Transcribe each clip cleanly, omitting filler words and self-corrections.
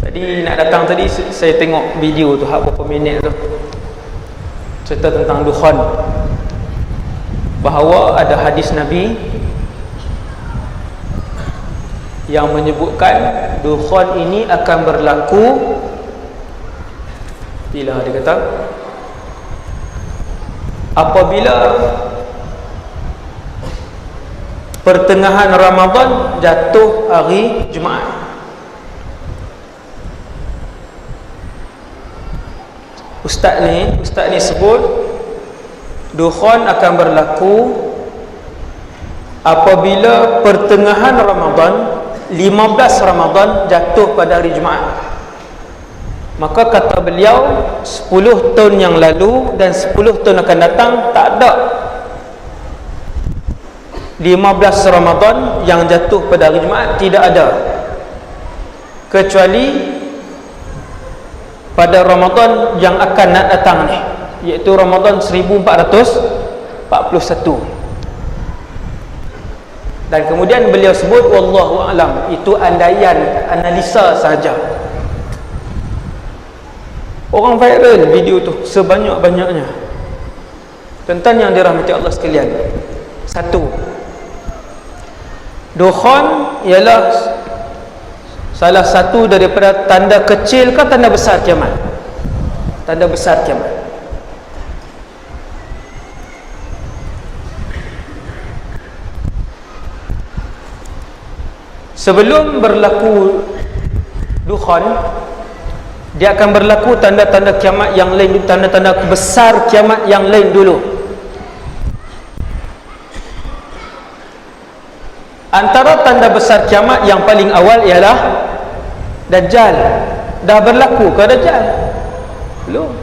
Tadi nak datang tadi saya tengok video tu berapa minit tu, cerita tentang dukhan, bahawa ada hadis Nabi yang menyebutkan dukhan ini akan berlaku bila dia kata apabila pertengahan Ramadan jatuh hari Jumaat. Ustaz ni sebut dukhan akan berlaku apabila pertengahan Ramadan, 15 Ramadan jatuh pada hari Jumaat. Maka kata beliau 10 tahun yang lalu dan 10 tahun akan datang tak ada 15 Ramadan yang jatuh pada hari Jumaat, tidak ada, kecuali pada Ramadan yang akan nak datang ni, iaitu Ramadan 1441. Dan kemudian beliau sebut wallahu alam, itu andaian, analisa sahaja. Orang viral video tu sebanyak-banyaknya. Tuan-tuan yang dirahmati Allah sekalian, satu, dukhan ialah salah satu daripada tanda kecil ke tanda besar kiamat? Tanda besar kiamat. Sebelum berlaku dukhan, dia akan berlaku tanda-tanda kiamat yang lain, tanda-tanda besar kiamat yang lain dulu. Antara tanda besar kiamat yang paling awal ialah Dajjal. Dah berlaku ke Dajjal? Belum.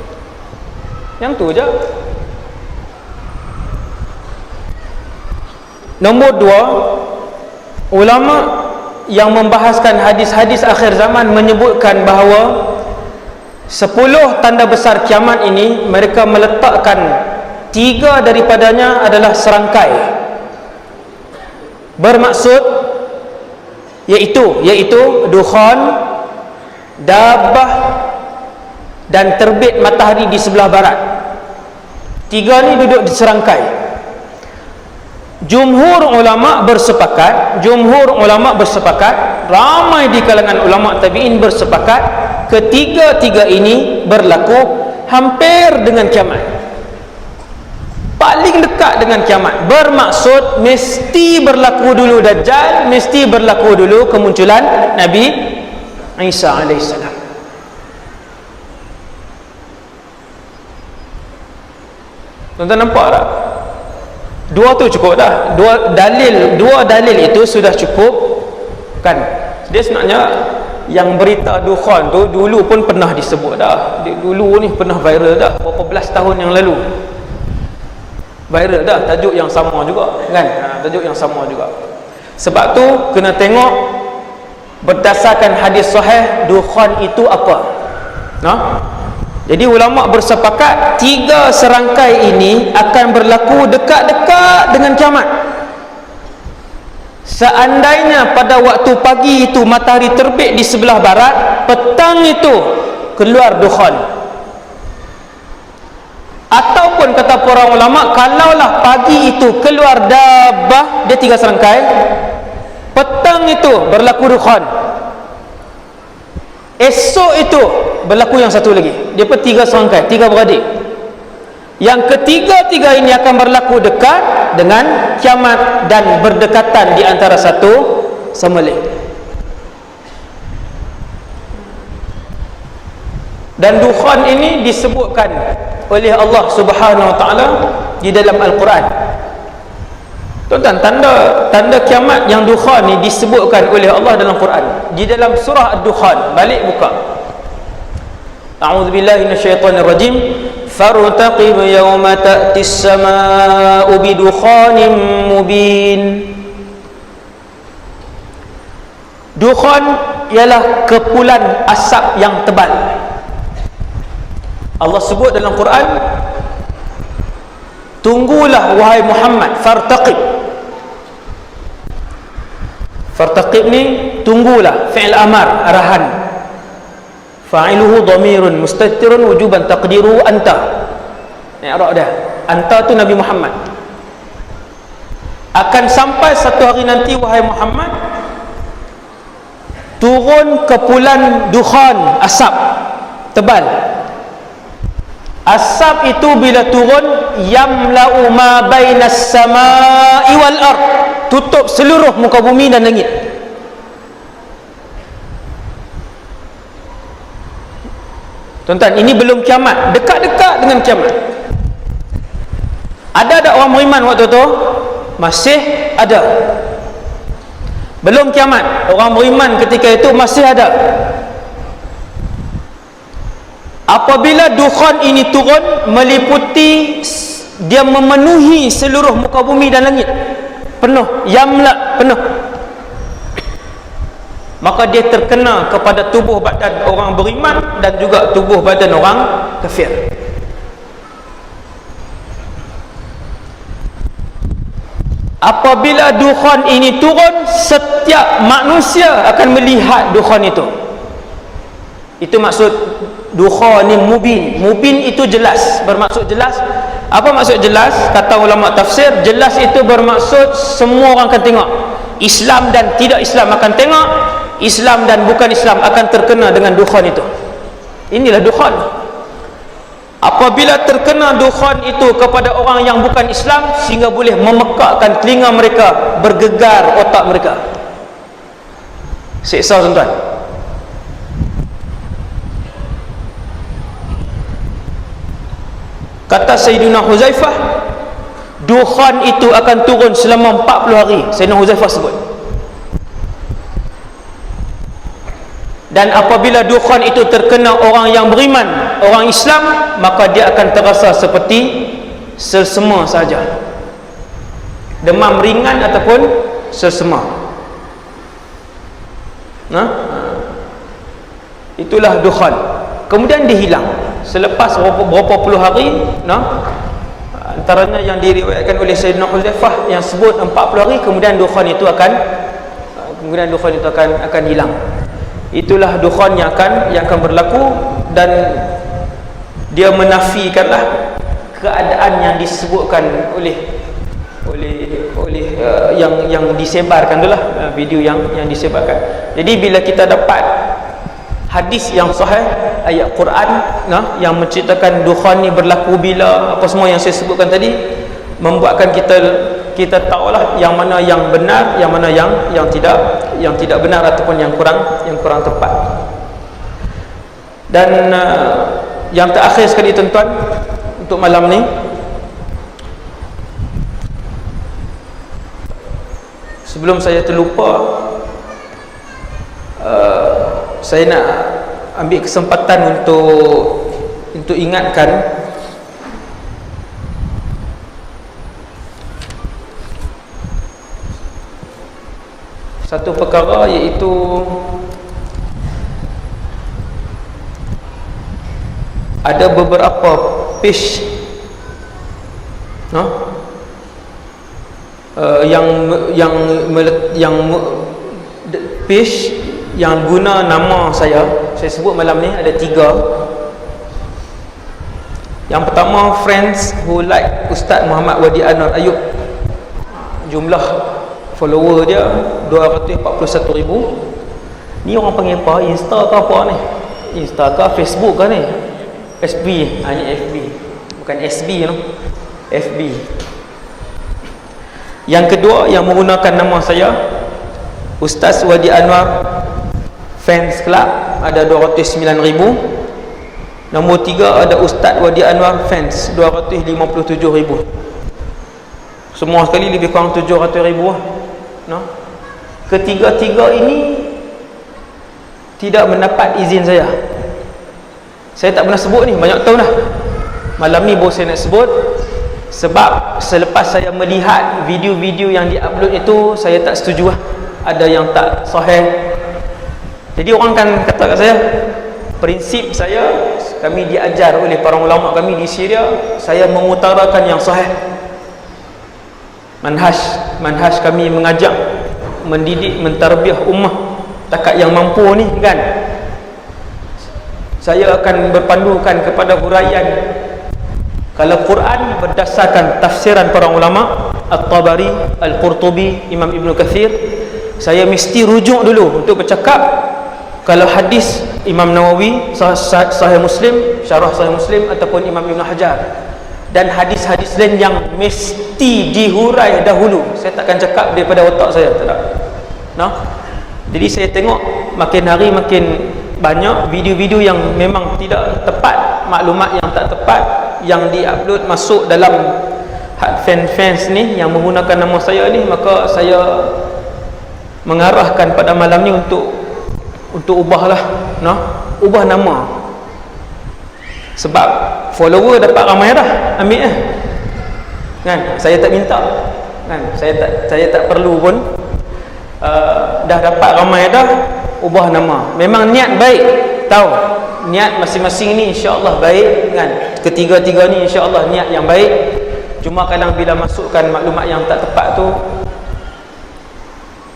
Yang tu je. Nombor dua, ulama yang membahaskan hadis-hadis akhir zaman menyebutkan bahawa 10 tanda besar kiamat ini mereka meletakkan 3 daripadanya adalah serangkai. Bermaksud iaitu dukhan, dabah dan terbit matahari di sebelah barat. 3 ni duduk di serangkai. Jumhur ulama bersepakat, ramai di kalangan ulama tabi'in bersepakat, ketiga-tiga ini berlaku hampir dengan kiamat, paling dekat dengan kiamat. Bermaksud mesti berlaku dulu Dajjal, mesti berlaku dulu kemunculan Nabi Isa alaihissalam. Tuan-tuan nampak tak? Dua tu cukup dah. Dua dalil itu sudah cukup kan? Dia sebenarnya yang berita dukhan tu dulu pun pernah disebut dah. Dulu ni pernah viral dah, berapa belas tahun yang lalu. Viral dah, tajuk yang sama juga kan? Tajuk yang sama juga. Sebab tu kena tengok berdasarkan hadis sahih dukhan itu apa. Jadi ulama bersepakat 3 serangkai ini akan berlaku dekat-dekat dengan kiamat. Seandainya pada waktu pagi itu matahari terbit di sebelah barat, petang itu keluar dukhan. Ataupun kata para ulama, kalaulah pagi itu keluar dabah, dia 3 serangkai, petang itu berlaku dukhan, esok itu berlaku yang satu lagi. Dia pun 3 serangkai, 3 beradik. Yang ketiga-tiga ini akan berlaku dekat dengan kiamat dan berdekatan di antara satu sama lain. Dan dukhan ini disebutkan oleh Allah Subhanahu Wa Taala di dalam Al-Quran. Tuan-tuan, tanda kiamat yang dukhan ni disebutkan oleh Allah dalam Quran. Di dalam surah Ad-Dukhan, balik buka. A'udzubillahi minasyaitonirrajim. Fartaqib yawma ta'tis samaa'u bidukhanin mubin. Dukhan ialah kepulan asap yang tebal. Allah sebut dalam Quran, tunggulah wahai Muhammad, fartaqib. Fartaqib ni tunggulah, fi'il amar, arahan. fa'iluhu dhamirun mustatirun wujuban taqdiru anta. I'rab dia anta tu Nabi Muhammad. Akan sampai satu hari nanti wahai Muhammad, turun kepulan dukhan, asap tebal. Asap itu bila turun, yamla'u ma bainas samai wal ard, tutup seluruh muka bumi dan langit. Tuan-tuan, ini belum kiamat, dekat-dekat dengan kiamat. Ada orang beriman waktu tu? Masih ada. Belum kiamat, orang beriman ketika itu masih ada. Apabila dukhan ini turun, meliputi, dia memenuhi seluruh muka bumi dan langit, penuh, yamla, penuh, maka dia terkena kepada tubuh badan orang beriman dan juga tubuh badan orang kafir. Apabila dukhan ini turun, setiap manusia akan melihat dukhan itu. Itu maksud dukhan ni mubin. Mubin itu jelas, bermaksud jelas. Apa maksud jelas? Kata ulama tafsir, jelas itu bermaksud semua orang akan tengok. Islam dan tidak Islam akan tengok, Islam dan bukan Islam akan terkena dengan dukhan itu. Inilah dukhan. Apabila terkena dukhan itu kepada orang yang bukan Islam, sehingga boleh memekakkan telinga mereka, bergegar otak mereka. Seksa, tuan-tuan. Kata Sayyidina Huzaifah, dukhan itu akan turun selama 40 hari. Sayyidina Huzaifah sebut. Dan apabila dukhan itu terkena orang yang beriman, orang Islam, maka dia akan terasa seperti selsema saja, demam ringan ataupun selsema. Itulah dukhan. Kemudian dia hilang selepas berapa puluh hari. Antaranya yang diriwayatkan oleh Sayyidina Huzaifah yang sebut 40 hari, kemudian dukhan itu akan hilang. Itulah dukhan yang akan berlaku, dan dia menafikanlah keadaan yang disebutkan oleh yang disebarkan itulah video yang disebarkan. Jadi bila kita dapat hadis yang sahih, ayat Quran yang menceritakan dukhan ni berlaku bila, apa semua yang saya sebutkan tadi, membuatkan kita tahulah yang mana yang benar, yang mana yang tidak benar ataupun yang kurang tepat. Dan yang terakhir sekali, tuan-tuan, untuk malam ni, sebelum saya terlupa, saya nak ambil kesempatan untuk ingatkan satu perkara, iaitu ada beberapa page page yang guna nama saya sebut malam ni, ada 3. Yang pertama, friends who like Ustaz Muhammad Wadi Anwar Ayub. Jumlah follower dia 241,000. Ni orang panggil apa? Insta ke apa ni? Insta ke Facebook ke ni? FB. Ni FB, bukan SB no? FB. Yang kedua, yang menggunakan nama saya Ustaz Wadi Anwar Fans Club, ada 209,000. Nombor 3 ada Ustaz Wadi Anwar Fans, 257,000. Semua sekali lebih kurang 700,000 lah. Ketiga-tiga ini tidak mendapat izin saya. Saya tak pernah sebut ni, banyak tahun dah. Malam ni baru saya nak sebut, sebab selepas saya melihat video-video yang diupload itu, saya tak setuju lah. Ada yang tak sahih. Jadi orang kan kata kat saya, prinsip saya, kami diajar oleh para ulama kami di Syria, saya mengutarakan yang sahih. Manhaj kami mengajak, mendidik, mentarbiah ummah takat yang mampu ni kan. saya akan berpandukan kepada huraian. Kalau Quran berdasarkan tafsiran para ulama At-Tabari, Al-Qurtubi, Imam Ibn Kathir, saya mesti rujuk dulu untuk bercakap. Kalau hadis Imam Nawawi, Sahih Muslim, Syarah Sahih Muslim, ataupun Imam Ibn Hajar, dan hadis-hadis lain yang mesti dihurai dahulu. Saya takkan cakap daripada otak saya, tak ada. Nah, jadi saya tengok makin hari makin banyak video-video yang memang tidak tepat, maklumat yang tak tepat yang diupload masuk dalam fans ni yang menggunakan nama saya ni. Maka saya mengarahkan pada malam ni untuk ubahlah, ubah nama. Sebab follower dapat ramai dah, ambil kan, saya tak minta kan, saya tak perlu pun. Dah dapat ramai dah, ubah nama. Memang niat baik, tahu niat masing-masing ni insya-Allah baik kan, ketiga-tiga ni insya-Allah niat yang baik. Cuma kadang bila masukkan maklumat yang tak tepat tu,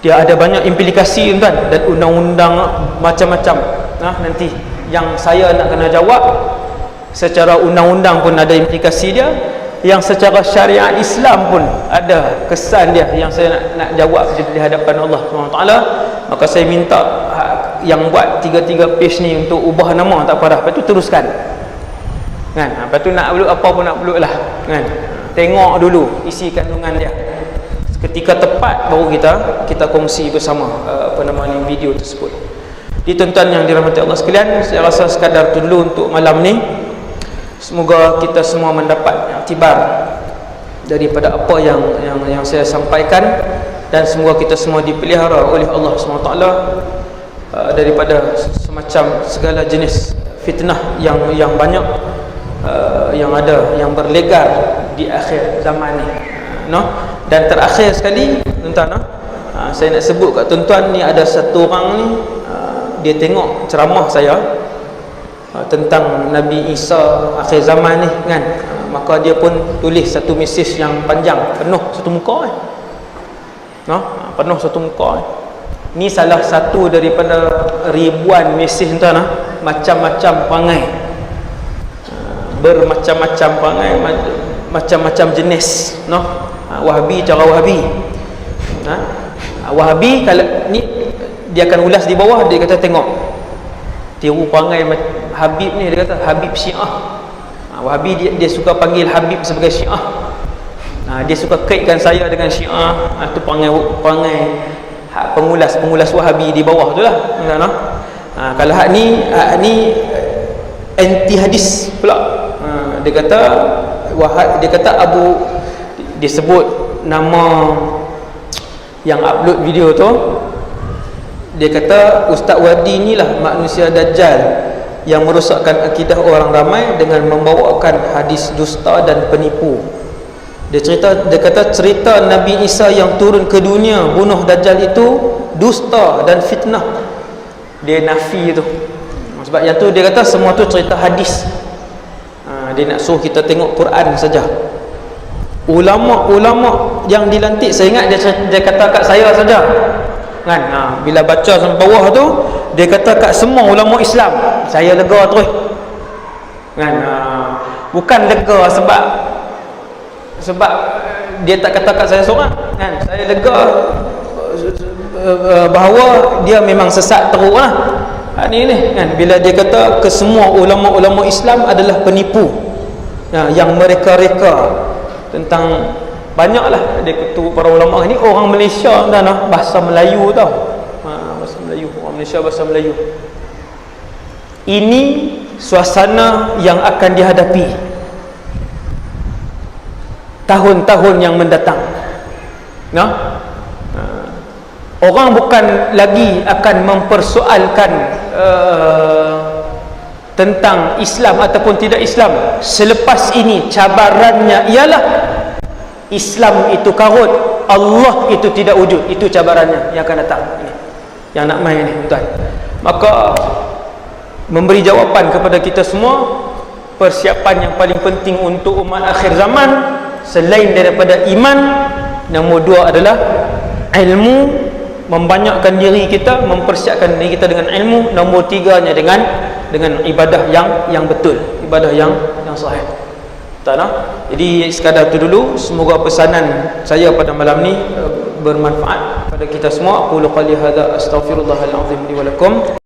dia ada banyak implikasi tuan, dan undang-undang macam-macam. Nanti yang saya nak kena jawab secara undang-undang pun ada implikasi dia, yang secara syariat Islam pun ada kesan dia yang saya nak jawab di hadapan Allah SWT. Maka saya minta yang buat 3 page ni untuk ubah nama, tak apa dah, lepas tu teruskan kan. Lepas tu nak upload apa pun nak upload lah kan. Tengok dulu isi kandungan dia, ketika tepat baru kita kongsi bersama video tersebut. Di tuan-tuan yang dirahmati Allah sekalian, saya rasa sekadar tu dulu untuk malam ni. Semoga kita semua mendapat iktibar daripada apa yang saya sampaikan, dan semoga kita semua dipelihara oleh Allah SWT daripada semacam segala jenis fitnah yang banyak yang ada, yang berlegar di akhir zaman ni. Dan terakhir sekali tuan-tuan, saya nak sebut kat tuan-tuan ni, ada satu orang ni, dia tengok ceramah saya tentang Nabi Isa akhir zaman ni kan. Maka dia pun tulis satu mesej yang panjang, penuh satu muka penuh satu muka. Ni salah satu daripada ribuan mesej tuan, macam-macam perangai, bermacam-macam perangai, macam-macam jenis. Wahabi, cara Wahabi, Wahabi kalau ni dia akan ulas di bawah, dia kata tengok tiru perangai Habib ni, dia kata Habib Syiah. Wahabi dia suka panggil Habib sebagai Syiah. Dia suka kaitkan saya dengan Syiah. Itu perangai pengulas Wahabi di bawah tu lah. Kalau hak ni anti hadis pula. Dia kata dia sebut nama yang upload video tu. Dia kata Ustaz Wadi ni lah manusia Dajjal yang merosakkan akidah orang ramai dengan membawakan hadis dusta dan penipu. Dia kata cerita Nabi Isa yang turun ke dunia bunuh Dajjal itu dusta dan fitnah. Dia nafi tu. Sebab yang tu dia kata semua tu cerita hadis. Dia nak suruh kita tengok Quran saja. Ulama-ulama yang dilantik, saya ingat dia kata kat saya saja kan. Bila baca sampai bawah tu, dia kata kat semua ulama Islam. Saya lega terus kan. Bukan lega sebab dia tak kata kat saya seorang kan. Saya lega bahawa dia memang sesat teruk lah. Ni kan, bila dia kata ke semua ulama-ulama Islam adalah penipu, yang mereka-reka tentang banyaklah. Dia kata para ulama ni orang Malaysia dan bahasa Melayu tau. Bahasa Melayu, orang Malaysia bahasa Melayu. Ini suasana yang akan dihadapi tahun-tahun yang mendatang. Orang bukan lagi akan mempersoalkan tentang Islam ataupun tidak Islam. Selepas ini cabarannya ialah Islam itu karut, Allah itu tidak wujud. Itu cabarannya yang akan datang ini, yang nak main ni tuan. Maka memberi jawapan kepada kita semua, persiapan yang paling penting untuk umat akhir zaman selain daripada iman, nombor 2 adalah ilmu. Membanyakkan diri kita, mempersiapkan diri kita dengan ilmu. Nombor 3 nya dengan dengan ibadah yang betul, ibadah yang sahih. Tak nak. Jadi sekadar itu dulu. Semoga pesanan saya pada malam ni bermanfaat pada kita semua. Aqulu qali hadza astaghfirullahal azim li wa lakum.